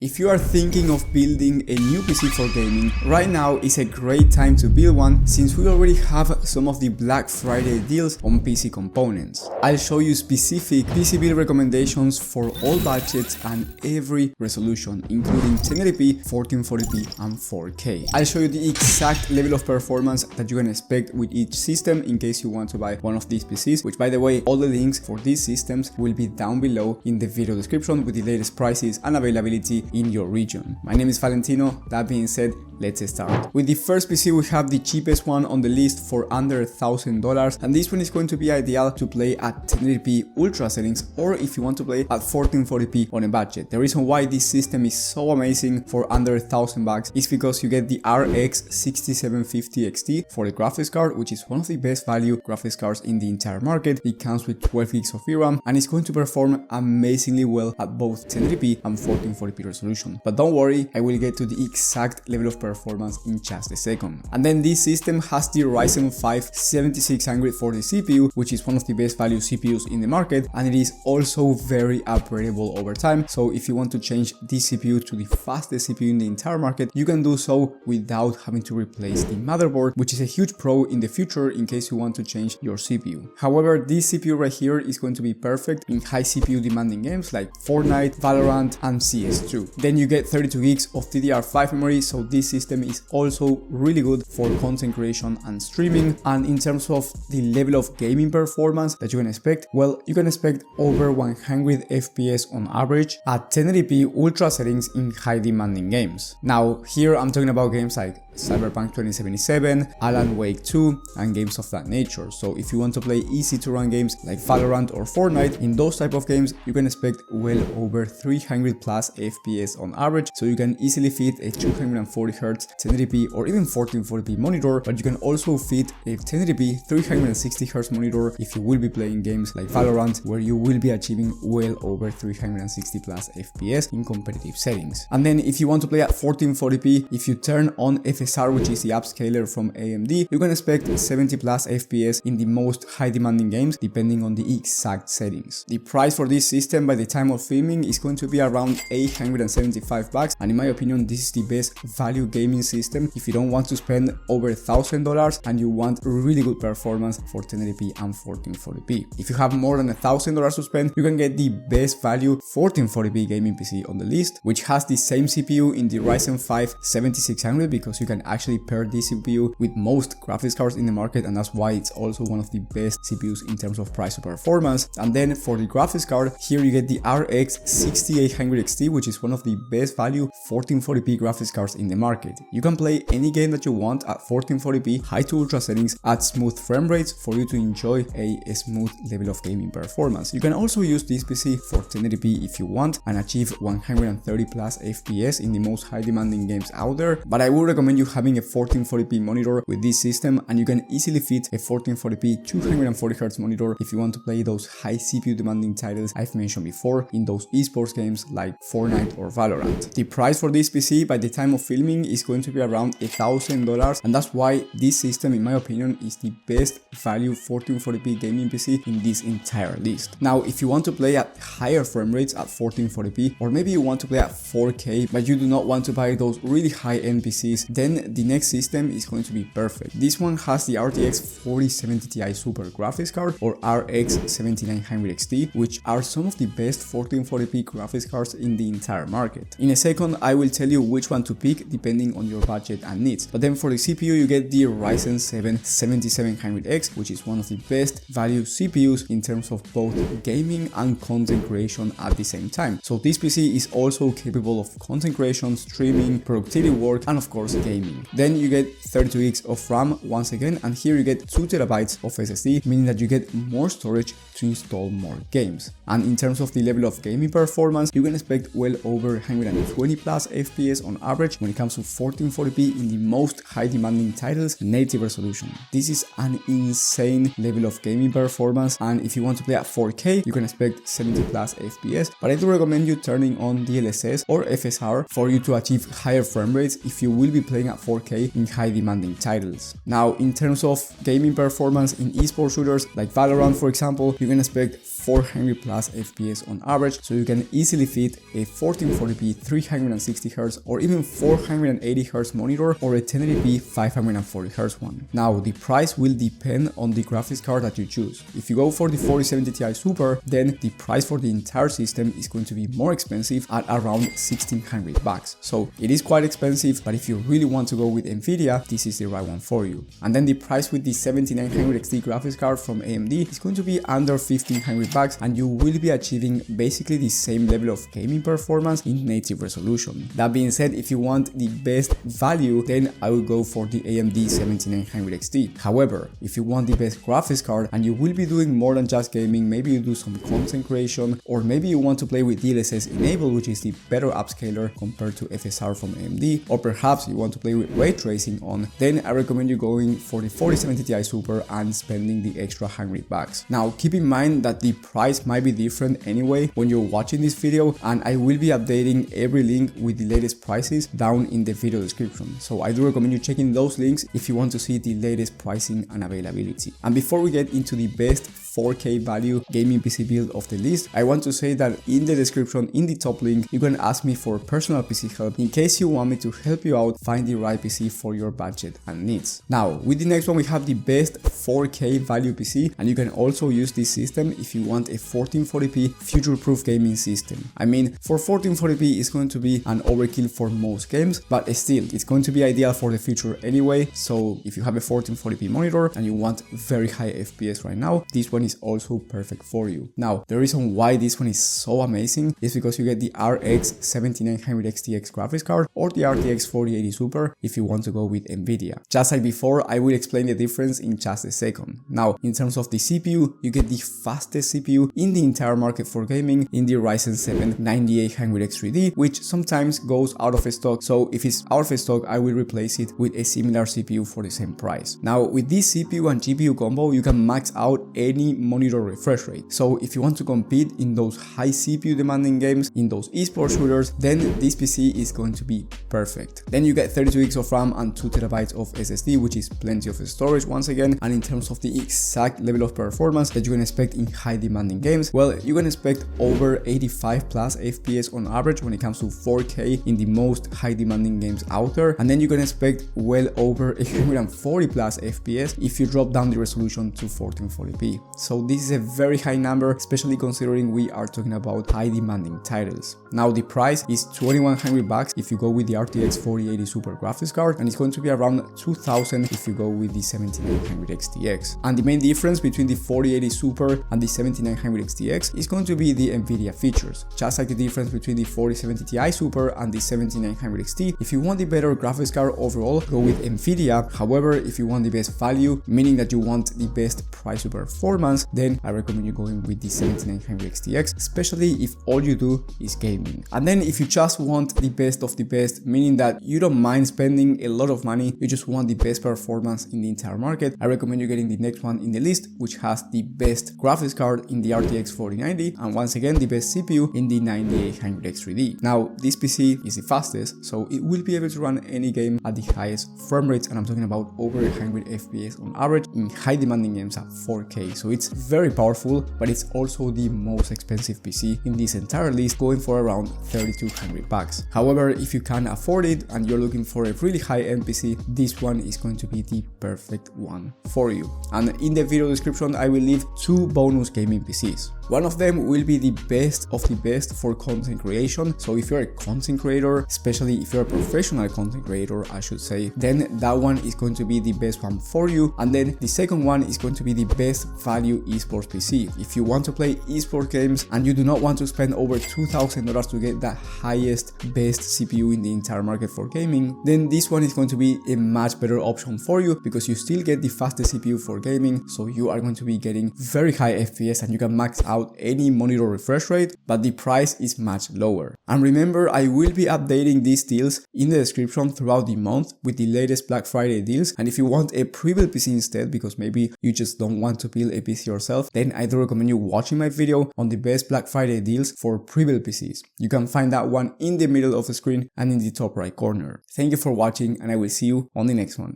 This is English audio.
If you are thinking of building a new PC for gaming, right now is a great time to build one since we already have some of the Black Friday deals on PC components. I'll show you specific PC build recommendations for all budgets and every resolution, including 1080p, 1440p and 4K. I'll show you the exact level of performance that you can expect with each system in case you want to buy one of these PCs, which by the way, all the links for these systems will be down below in the video description with the latest prices and availability in your region. My name is Valentino. That being said, let's start. With the first PC, we have the cheapest one on the list for under $1,000, and this one is going to be ideal to play at 1080p ultra settings or if you want to play at 1440p on a budget. The reason why this system is so amazing for under $1,000 is because you get the RX 6750 XT for the graphics card, which is one of the best value graphics cards in the entire market. It comes with 12 gigs of VRAM and it's going to perform amazingly well at both 1080p and 1440p resolution. But don't worry, I will get to the exact level of performance in just a second. And then this system has the Ryzen 5 7640 CPU, which is one of the best value CPUs in the market, and it is also very upgradable over time. So if you want to change this CPU to the fastest CPU in the entire market, you can do so without having to replace the motherboard, which is a huge pro in the future in case you want to change your CPU. However, this CPU right here is going to be perfect in high CPU demanding games like Fortnite, Valorant and CS2. Then you get 32 gigs of DDR5 memory, so this system is also really good for content creation and streaming. And in terms of the level of gaming performance that you can expect, well, you can expect over 100 FPS on average at 1080p ultra settings in high demanding games. Now here I'm talking about games like Cyberpunk 2077, Alan Wake 2 and games of that nature. So if you want to play easy to run games like Valorant or Fortnite, in those type of games you can expect well over 300 plus FPS on average, so you can easily fit a 240Hz 1080p or even 1440p monitor, but you can also fit a 1080p 360Hz monitor if you will be playing games like Valorant, where you will be achieving well over 360 plus FPS in competitive settings. And then if you want to play at 1440p, if you turn on FSR, which is the upscaler from AMD, you can expect 70 plus FPS in the most high demanding games depending on the exact settings. The price for this system by the time of filming is going to be around $875, and in my opinion this is the best value gaming system if you don't want to spend over $1,000 and you want really good performance for 1080p and 1440p. If you have more than $1,000 to spend, you can get the best value 1440p gaming PC on the list, which has the same CPU in the Ryzen 5 7600, because you can actually pair this CPU with most graphics cards in the market, and that's why it's also one of the best CPUs in terms of price to performance. And then for the graphics card, here you get the RX 6800 XT, which is one of the best value 1440p graphics cards in the market. You can play any game that you want at 1440p high to ultra settings at smooth frame rates for you to enjoy a smooth level of gaming performance. You can also use this PC for 1080p if you want and achieve 130 plus FPS in the most high demanding games out there, but I would recommend you having a 1440p monitor with this system, and you can easily fit a 1440p 240Hz monitor if you want to play those high CPU demanding titles I've mentioned before in those esports games like Fortnite or Valorant. The price for this PC by the time of filming is going to be around $1,000, and that's why this system in my opinion is the best value 1440p gaming PC in this entire list. Now if you want to play at higher frame rates at 1440p, or maybe you want to play at 4K but you do not want to buy those really high-end PCs, then the next system is going to be perfect. This one has the RTX 4070 Ti Super graphics card or RX 7900 XT, which are some of the best 1440p graphics cards in the entire market. In a second I will tell you which one to pick depending on your budget and needs. But then for the CPU you get the Ryzen 7 7700X, which is one of the best value CPUs in terms of both gaming and content creation at the same time. So this PC is also capable of content creation, streaming, productivity work and of course gaming. Then you get 32 gigs of RAM once again, and here you get 2 terabytes of SSD, meaning that you get more storage to install more games. And in terms of the level of gaming performance, you can expect well over 120 plus FPS on average when it comes to 1440p in the most high demanding titles, native resolution. This is an insane level of gaming performance, and if you want to play at 4K, you can expect 70 plus FPS, but I do recommend you turning on DLSS or FSR for you to achieve higher frame rates if you will be playing at 4K in high demanding titles. Now in terms of gaming performance in esports shooters like Valorant for example, you can expect 400 plus FPS on average, so you can easily fit a 1440p 360Hz or even 480Hz monitor or a 1080p 540Hz one. Now the price will depend on the graphics card that you choose. If you go for the 4070 Ti Super, then the price for the entire system is going to be more expensive at around $1,600. So it is quite expensive, but if you really want to go with Nvidia, this is the right one for you. And then the price with the 7900 XT graphics card from AMD is going to be under $1,500, and you will be achieving basically the same level of gaming performance in native resolution. That being said, if you want the best value, then I would go for the AMD 7900 XT. However, if you want the best graphics card and you will be doing more than just gaming, maybe you do some content creation, or maybe you want to play with DLSS enabled, which is the better upscaler compared to FSR from AMD, or perhaps you want to play with ray tracing on, then I recommend you going for the 4070 Ti Super and spending the extra $100. Now keep in mind that the price might be different anyway when you're watching this video, and I will be updating every link with the latest prices down in the video description, so I do recommend you checking those links if you want to see the latest pricing and availability. And before we get into the best 4K value gaming PC build of the list, I want to say that in the description, in the top link, you can ask me for personal PC help in case you want me to help you out find the right PC for your budget and needs. Now, with the next one, we have the best 4K value PC, and you can also use this system if you want a 1440p future-proof gaming system. I mean, for 1440p it's going to be an overkill for most games, but still, it's going to be ideal for the future anyway. So if you have a 1440p monitor and you want very high FPS right now, this one is also perfect for you. Now, the reason why this one is so amazing is because you get the RX 7900 XTX graphics card or the RTX 4080 Super if you want to go with Nvidia. Just like before, I will explain the difference in just a second. Now, in terms of the CPU, you get the fastest CPU in the entire market for gaming in the Ryzen 7 9800X3D, which sometimes goes out of stock. So if it's out of stock, I will replace it with a similar CPU for the same price. Now, with this CPU and GPU combo, you can max out any monitor refresh rate. So if you want to compete in those high CPU demanding games, in those esports shooters, then this PC is going to be perfect. Then you get 32 gigs of RAM and 2TB of SSD, which is plenty of storage once again. And in terms of the exact level of performance that you can expect in high demanding games, well, you can expect over 85 plus FPS on average when it comes to 4K in the most high demanding games out there. And then you can expect well over 140 plus FPS if you drop down the resolution to 1440p. So this is a very high number, especially considering we are talking about high demanding titles. Now the price is $2,100 if you go with the RTX 4080 Super graphics card, and it's going to be around $2,000 if you go with the 7900 XTX. And the main difference between the 4080 Super and the 7900 XTX is going to be the Nvidia features. Just like the difference between the 4070 Ti Super and the 7900 XT, if you want the better graphics card overall, go with Nvidia. However, if you want the best value, meaning that you want the best price to performance, then I recommend you going with the 7900 XTX, especially if all you do is gaming. And then if you just want the best of the best, meaning that you don't mind spending a lot of money, you just want the best performance in the entire market, I recommend you getting the next one in the list, which has the best graphics card in the RTX 4090, and once again the best CPU in the 9800 X3D. Now, this PC is the fastest, so it will be able to run any game at the highest frame rates, and I'm talking about over 100 FPS on average in high demanding games at 4K. So it's very powerful, but it's also the most expensive PC in this entire list, going for around $3,200. However, if you can afford it and you're looking for a really high-end PC, this one is going to be the perfect one for you. And in the video description, I will leave 2 bonus gaming PCs. One of them will be the best of the best for content creation. So if you're a content creator, especially if you're a professional content creator, I should say, then that one is going to be the best one for you. And then the second one is going to be the best value esports PC. If you want to play esports games and you do not want to spend over $2,000 to get the highest, best CPU in the entire market for gaming, then this one is going to be a much better option for you, because you still get the fastest CPU for gaming. So you are going to be getting very high FPS and you can max out any monitor refresh rate, but the price is much lower. And remember, I will be updating these deals in the description throughout the month with the latest Black Friday deals. And if you want a pre-built PC instead, because maybe you just don't want to build a PC yourself, then I do recommend you watching my video on the best Black Friday deals for pre-built PCs. You can find that one in the middle of the screen and in the top right corner. Thank you for watching, and I will see you on the next one.